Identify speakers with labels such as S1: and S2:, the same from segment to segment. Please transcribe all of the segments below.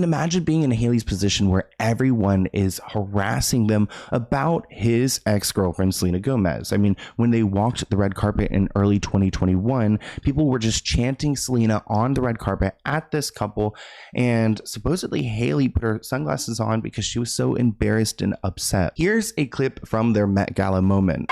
S1: And imagine being in Hailey's position where everyone is harassing them about his ex-girlfriend, Selena Gomez. I mean, when they walked the red carpet in early 2021, people were just chanting Selena on the red carpet at this couple. And supposedly Hailey put her sunglasses on because she was so embarrassed and upset. Here's a clip from their Met Gala moment.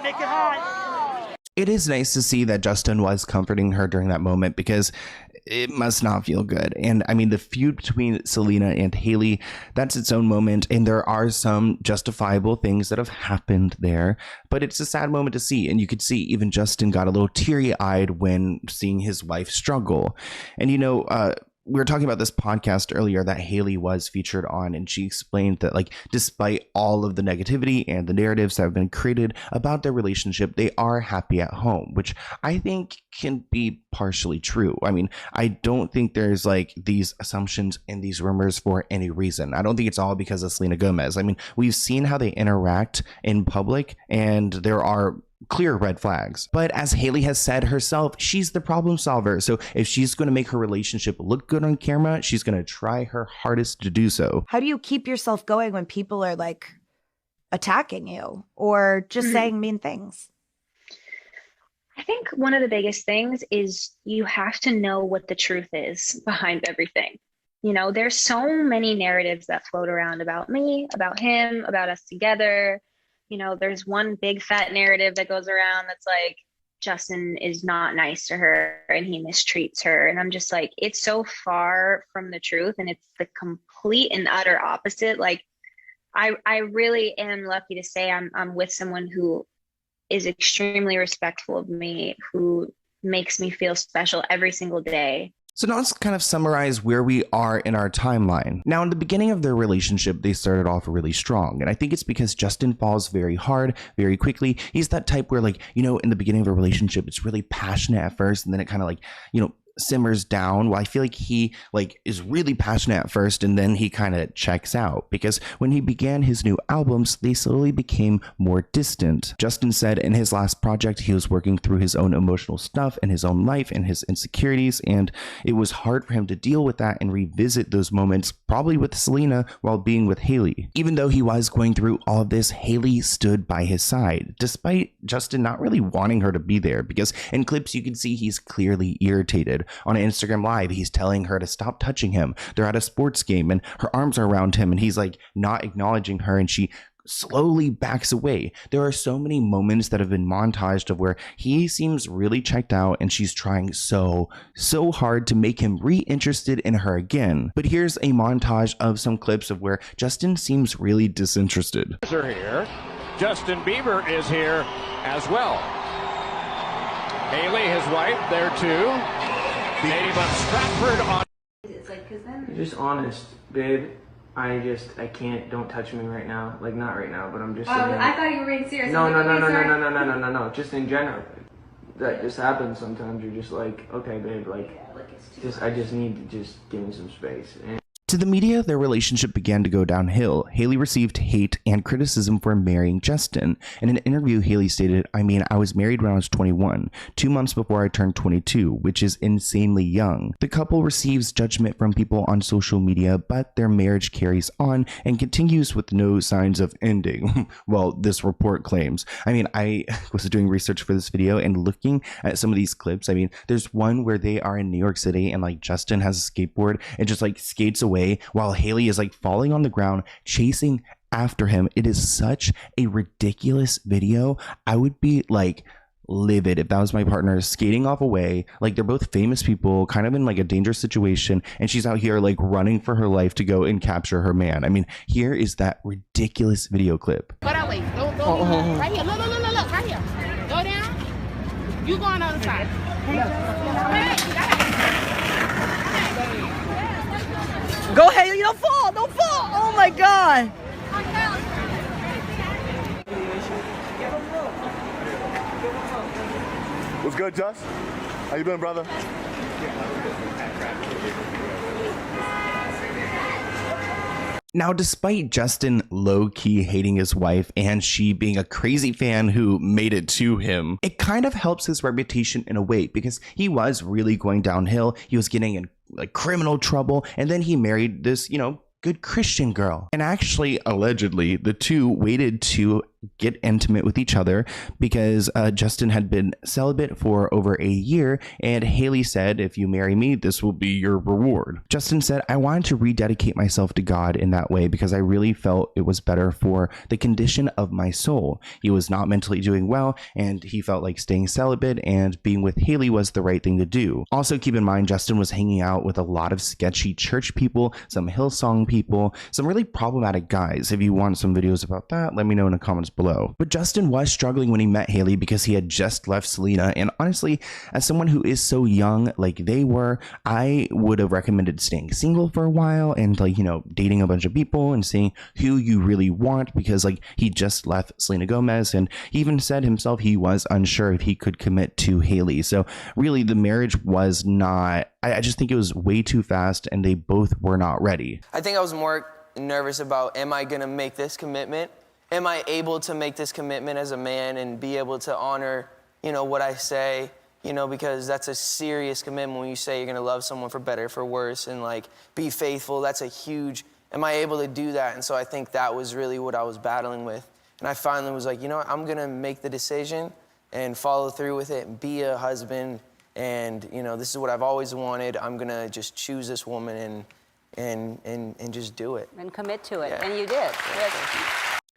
S2: Make it hot.
S1: It is nice to see that Justin was comforting her during that moment, because it must not feel good. And I mean, the feud between Selena and Hailey, that's its own moment. And there are some justifiable things that have happened there, but it's a sad moment to see. And you could see even Justin got a little teary eyed when seeing his wife struggle. And, you know, we were talking about this podcast earlier that Hailey was featured on, and she explained that, like, despite all of the negativity and the narratives that have been created about their relationship, they are happy at home, which I think can be partially true. I mean, I don't think there's like these assumptions and these rumors for any reason. I don't think it's all because of Selena Gomez. I mean, we've seen how they interact in public, and there are clear red flags. But as Hailey has said herself, she's the problem solver. So if she's going to make her relationship look good on camera, she's going to try her hardest to do so.
S3: How do you keep yourself going when people are like attacking you or just saying mean things?
S4: I think one of the biggest things is you have to know what the truth is behind everything. You know, there's so many narratives that float around about me, about him, about us together. You know, there's one big fat narrative that goes around that's like, Justin is not nice to her and he mistreats her. And I'm just like, it's so far from the truth, and it's the complete and utter opposite. Like, I really am lucky to say I'm with someone who is extremely respectful of me, who makes me feel special every single day.
S1: So now let's kind of summarize where we are in our timeline. Now, in the beginning of their relationship, they started off really strong. And I think it's because Justin falls very hard, very quickly. He's that type where, like, you know, in the beginning of a relationship, it's really passionate at first, and then it kind of like, you know, simmers down. Well, I feel like he is really passionate at first, and then he kind of checks out, because when he began his new albums, they slowly became more distant. Justin said in his last project he was working through his own emotional stuff and his own life and his insecurities, and it was hard for him to deal with that and revisit those moments, probably with Selena, while being with Hailey. Even though he was going through all of this, Hailey stood by his side, despite Justin not really wanting her to be there, because in clips you can see he's clearly irritated. On an Instagram Live, he's telling her to stop touching him. They're at a sports game and her arms are around him, and he's like not acknowledging her, and she slowly backs away. There are so many moments that have been montaged of where he seems really checked out, and she's trying so hard to make him re-interested in her again. But here's a montage of some clips of where Justin seems really disinterested.
S2: Here. Justin Bieber is here as well. Hailey, his wife, there too. Native of Stratford on.
S5: It's like, cause then just honest, babe. I can't. Don't touch me right now. Like, not right now, but I'm just.
S6: I thought you were being serious.
S5: No. Just in general, that just happens sometimes. You're just like, okay, babe. Like, I just need to just give me some space. And
S1: to the media, their relationship began to go downhill. Hailey received hate and criticism for marrying Justin. In an interview, Hailey stated, "I mean, I was married when I was 21, 2 months before I turned 22, which is insanely young." The couple receives judgment from people on social media, but their marriage carries on and continues with no signs of ending. Well, this report claims. I mean, I was doing research for this video and looking at some of these clips. I mean, there's one where they are in New York City and like Justin has a skateboard and just like skates away while Hailey is like falling on the ground chasing after him. It is such a ridiculous video. I would be like livid if that was my partner skating off away. Like, they're both famous people, kind of in like a dangerous situation, and she's out here like running for her life to go and capture her man. I mean, here is that ridiculous video clip.
S6: Go that way. Don't right here. Look, right here. Go down. You go on the other side.
S3: Go ahead, you don't fall, don't fall. Oh my God.
S7: What's good, Just? How you been, brother?
S1: Now, despite Justin low-key hating his wife and she being a crazy fan who made it to him, it kind of helps his reputation in a way because he was really going downhill. He was getting in like criminal trouble, and then he married this, good Christian girl. And actually, allegedly, the two waited to get intimate with each other because Justin had been celibate for over a year, and Hailey said, if you marry me, this will be your reward. Justin said, I wanted to rededicate myself to God in that way because I really felt it was better for the condition of my soul. He was not mentally doing well, and he felt like staying celibate and being with Hailey was the right thing to do. Also, keep in mind, Justin was hanging out with a lot of sketchy church people, some Hillsong people, some really problematic guys. If you want some videos about that, let me know in the comments below. But Justin was struggling when he met Hailey because he had just left Selena, and honestly, as someone who is so young like they were, I would have recommended staying single for a while and dating a bunch of people and seeing who you really want, because he just left Selena Gomez, and he even said himself he was unsure if he could commit to Hailey. So really, the marriage was not, I just think it was way too fast, and they both were not ready.
S8: I think I was more nervous about, am I gonna make this commitment? Am I able to make this commitment as a man and be able to honor, what I say, because that's a serious commitment when you say you're gonna love someone for better, for worse, and be faithful. That's a huge, am I able to do that? And so I think that was really what I was battling with. And I finally was like, I'm gonna make the decision and follow through with it and be a husband. And, this is what I've always wanted. I'm gonna just choose this woman and just do it.
S9: And commit to it,
S8: Yeah.
S9: and you did.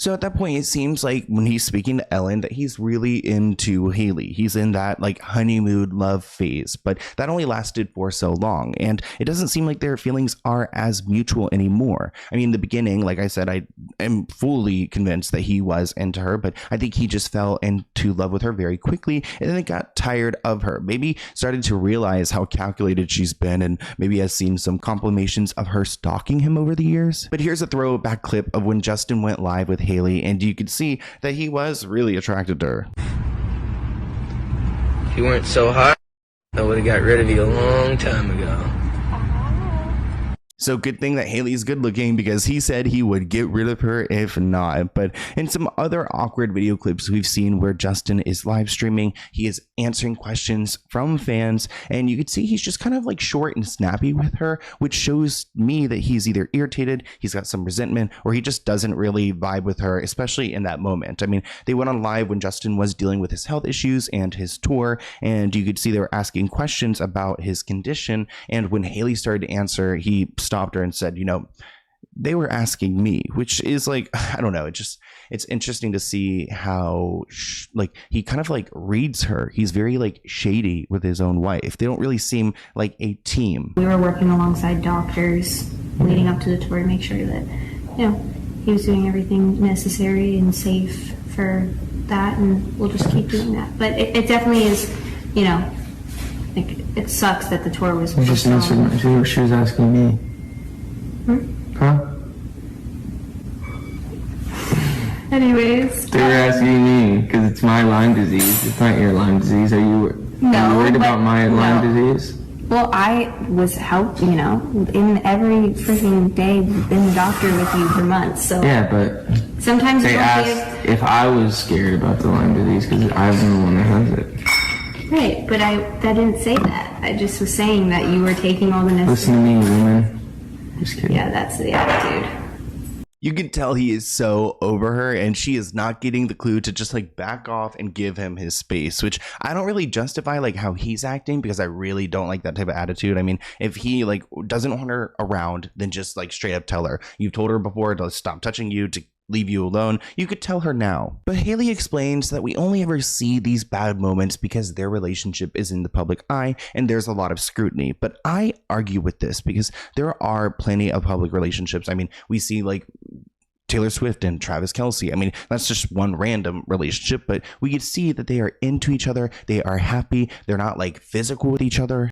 S1: So at that point, it seems like when he's speaking to Ellen that he's really into Hailey. He's in that honeymoon love phase, but that only lasted for so long. And it doesn't seem like their feelings are as mutual anymore. I mean, in the beginning, like I said, I am fully convinced that he was into her, but I think he just fell into love with her very quickly and then got tired of her. Maybe started to realize how calculated she's been, and maybe has seen some complications of her stalking him over the years. But here's a throwback clip of when Justin went live with Hailey, and you could see that he was really attracted to her.
S10: If you weren't so hot, I would have got rid of you a long time ago.
S1: So good thing that Hailey's good looking, because he said he would get rid of her if not. But in some other awkward video clips we've seen where Justin is live streaming, he is answering questions from fans, and you could see he's just kind of short and snappy with her, which shows me that he's either irritated, he's got some resentment, or he just doesn't really vibe with her, especially in that moment. I mean, they went on live when Justin was dealing with his health issues and his tour, and you could see they were asking questions about his condition, and when Hailey started to answer, he stopped her and said, they were asking me, which is I don't know, it's interesting to see how he kind of reads her. He's very shady with his own wife. They don't really seem like a team.
S11: We were working alongside doctors leading up to the tour to make sure that he was doing everything necessary and safe for that, and we'll just keep doing that. But it definitely is, it sucks that the tour was postponed.
S10: She was asking me. Huh?
S11: Anyways.
S10: They were asking me because it's my Lyme disease. It's not your Lyme disease. Are you worried about my Lyme disease?
S11: Well, I was helping, in every freaking day, been the doctor with you for months. So
S10: Yeah, but
S11: sometimes
S10: they asked if I was scared about the Lyme disease because I'm the one that has it.
S11: Right, but I didn't say that. I just was saying that you were taking all the necessary.
S10: Listen to me, woman. Just kidding.
S11: Yeah, that's the attitude.
S1: You can tell he is so over her, and she is not getting the clue to just back off and give him his space, which I don't really justify how he's acting, because I really don't like that type of attitude. I mean, if he doesn't want her around, then just straight up tell her. You've told her before to stop touching you, to leave you alone. You could tell her now. But Hailey explains that we only ever see these bad moments because their relationship is in the public eye and there's a lot of scrutiny. But I argue with this because there are plenty of public relationships. I mean, we see like Taylor Swift and Travis Kelce. I mean, that's just one random relationship, but we could see that they are into each other. They are happy. They're not like physical with each other.